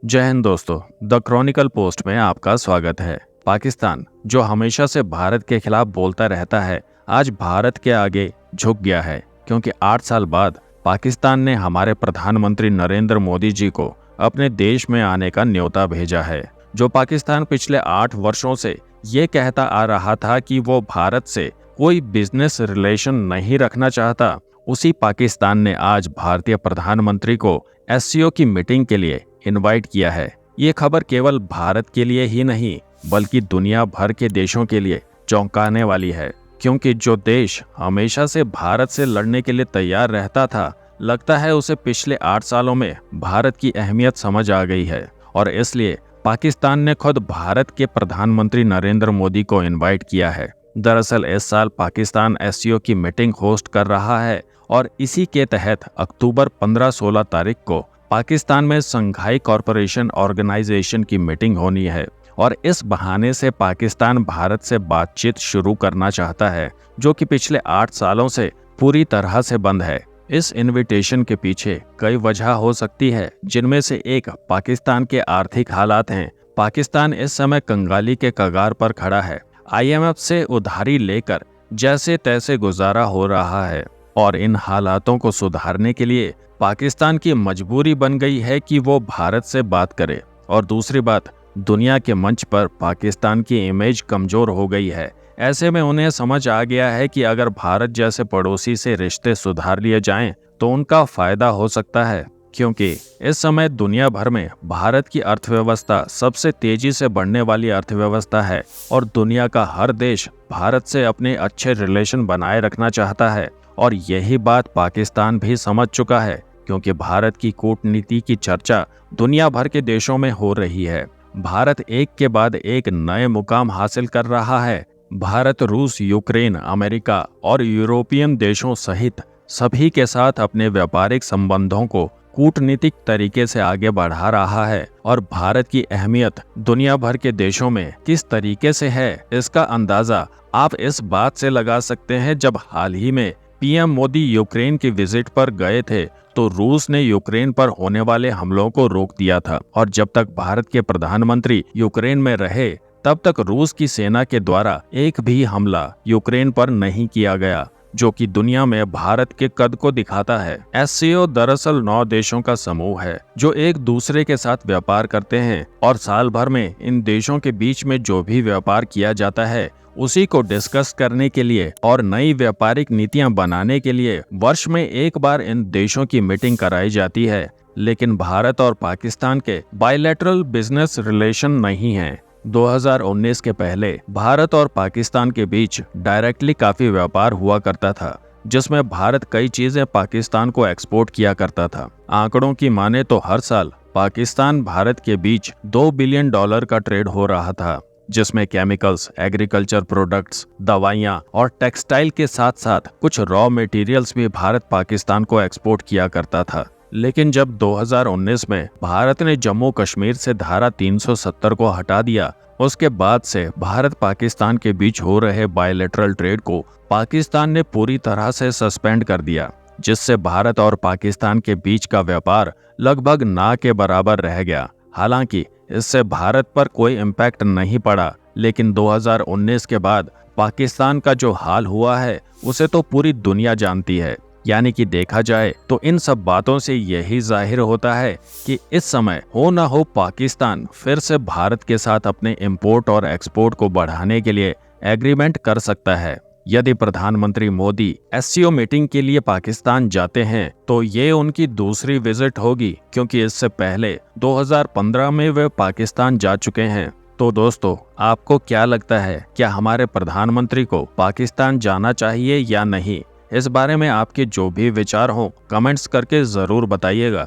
जय हिंद दोस्तों। The Chronicle post में आपका स्वागत है। पाकिस्तान, जो हमेशा से भारत के खिलाफ बोलता रहता है, आज भारत के आगे झुक गया है, क्योंकि 8 साल बाद पाकिस्तान ने हमारे प्रधानमंत्री नरेंद्र मोदी जी को अपने देश में आने का न्योता भेजा है। जो पाकिस्तान पिछले 8 वर्षों से ये कहता आ रहा था कि वो भारत से कोई बिजनेस रिलेशन नहीं रखना चाहता, उसी पाकिस्तान ने आज भारतीय प्रधानमंत्री को एससीओ की मीटिंग के लिए इनवाइट किया है। ये खबर केवल भारत के लिए ही नहीं, बल्कि दुनिया भर के देशों के लिए चौंकाने वाली है, क्योंकि जो देश हमेशा से भारत से लड़ने के लिए तैयार रहता था, लगता है उसे पिछले 8 सालों में भारत की अहमियत समझ आ गई है और इसलिए पाकिस्तान ने खुद भारत के प्रधानमंत्री नरेंद्र मोदी को इनवाइट किया है। दरअसल इस साल पाकिस्तान एससीओ की मीटिंग होस्ट कर रहा है और इसी के तहत अक्टूबर 15-16 तारीख को पाकिस्तान में शंघाई कॉरपोरेशन ऑर्गेनाइजेशन की मीटिंग होनी है और इस बहाने से पाकिस्तान भारत से बातचीत शुरू करना चाहता है, जो कि पिछले 8 सालों से पूरी तरह से बंद है। इस इनविटेशन के पीछे कई वजह हो सकती है, जिनमें से एक पाकिस्तान के आर्थिक हालात हैं। पाकिस्तान इस समय कंगाली के कगार पर खड़ा है। IMF से उधारी लेकर जैसे तैसे गुजारा हो रहा है और इन हालातों को सुधारने के लिए पाकिस्तान की मजबूरी बन गई है कि वो भारत से बात करे। और दूसरी बात, दुनिया के मंच पर पाकिस्तान की इमेज कमजोर हो गई है। ऐसे में उन्हें समझ आ गया है कि अगर भारत जैसे पड़ोसी से रिश्ते सुधार लिए जाएं तो उनका फायदा हो सकता है, क्योंकि इस समय दुनिया भर में भारत की अर्थव्यवस्था सबसे तेजी से बढ़ने वाली अर्थव्यवस्था है और दुनिया का हर देश भारत से अपने अच्छे रिलेशन बनाए रखना चाहता है। और यही बात पाकिस्तान भी समझ चुका है, क्योंकि भारत की कूटनीति की चर्चा दुनिया भर के देशों में हो रही है। भारत एक के बाद एक नए मुकाम हासिल कर रहा है। भारत रूस, यूक्रेन, अमेरिका और यूरोपियन देशों सहित सभी के साथ अपने व्यापारिक संबंधों को कूटनीतिक तरीके से आगे बढ़ा रहा है और भारत की अहमियत दुनिया भर के देशों में किस तरीके से है, इसका अंदाजा आप इस बात से लगा सकते हैं। जब हाल ही में पीएम मोदी यूक्रेन की विजिट पर गए थे तो रूस ने यूक्रेन पर होने वाले हमलों को रोक दिया था और जब तक भारत के प्रधानमंत्री यूक्रेन में रहे तब तक रूस की सेना के द्वारा एक भी हमला यूक्रेन पर नहीं किया गया, जो कि दुनिया में भारत के कद को दिखाता है। एससीओ दरअसल 9 देशों का समूह है जो एक दूसरे के साथ व्यापार करते हैं और साल भर में इन देशों के बीच में जो भी व्यापार किया जाता है उसी को डिस्कस करने के लिए और नई व्यापारिक नीतियां बनाने के लिए वर्ष में एक बार इन देशों की मीटिंग कराई जाती है। लेकिन भारत और पाकिस्तान के बायलैटरल बिजनेस रिलेशन नहीं हैं। 2019 के पहले भारत और पाकिस्तान के बीच डायरेक्टली काफी व्यापार हुआ करता था, जिसमें भारत कई चीजें पाकिस्तान को एक्सपोर्ट किया करता था। आंकड़ों की माने तो हर साल पाकिस्तान भारत के बीच $2 बिलियन का ट्रेड हो रहा था, जिसमें केमिकल्स, एग्रीकल्चर प्रोडक्ट्स, दवाइयां और टेक्सटाइल के साथ साथ कुछ रॉ मटेरियल्स भी भारत पाकिस्तान को एक्सपोर्ट किया करता था। लेकिन जब 2019 में भारत ने जम्मू कश्मीर से धारा 370 को हटा दिया, उसके बाद से भारत पाकिस्तान के बीच हो रहे बायलैटरल ट्रेड को पाकिस्तान ने पूरी तरह से सस्पेंड कर दिया, जिससे भारत और पाकिस्तान के बीच का व्यापार लगभग ना के बराबर रह गया। हालांकि इससे भारत पर कोई इम्पैक्ट नहीं पड़ा, लेकिन 2019 के बाद पाकिस्तान का जो हाल हुआ है उसे तो पूरी दुनिया जानती है। यानी कि देखा जाए तो इन सब बातों से यही जाहिर होता है कि इस समय हो ना हो पाकिस्तान फिर से भारत के साथ अपने इंपोर्ट और एक्सपोर्ट को बढ़ाने के लिए एग्रीमेंट कर सकता है। यदि प्रधानमंत्री मोदी एससीओ मीटिंग के लिए पाकिस्तान जाते हैं तो ये उनकी दूसरी विजिट होगी, क्योंकि इससे पहले 2015 में वे पाकिस्तान जा चुके हैं। तो दोस्तों, आपको क्या लगता है, क्या हमारे प्रधानमंत्री को पाकिस्तान जाना चाहिए या नहीं? इस बारे में आपके जो भी विचार हों कमेंट्स करके जरूर बताइएगा।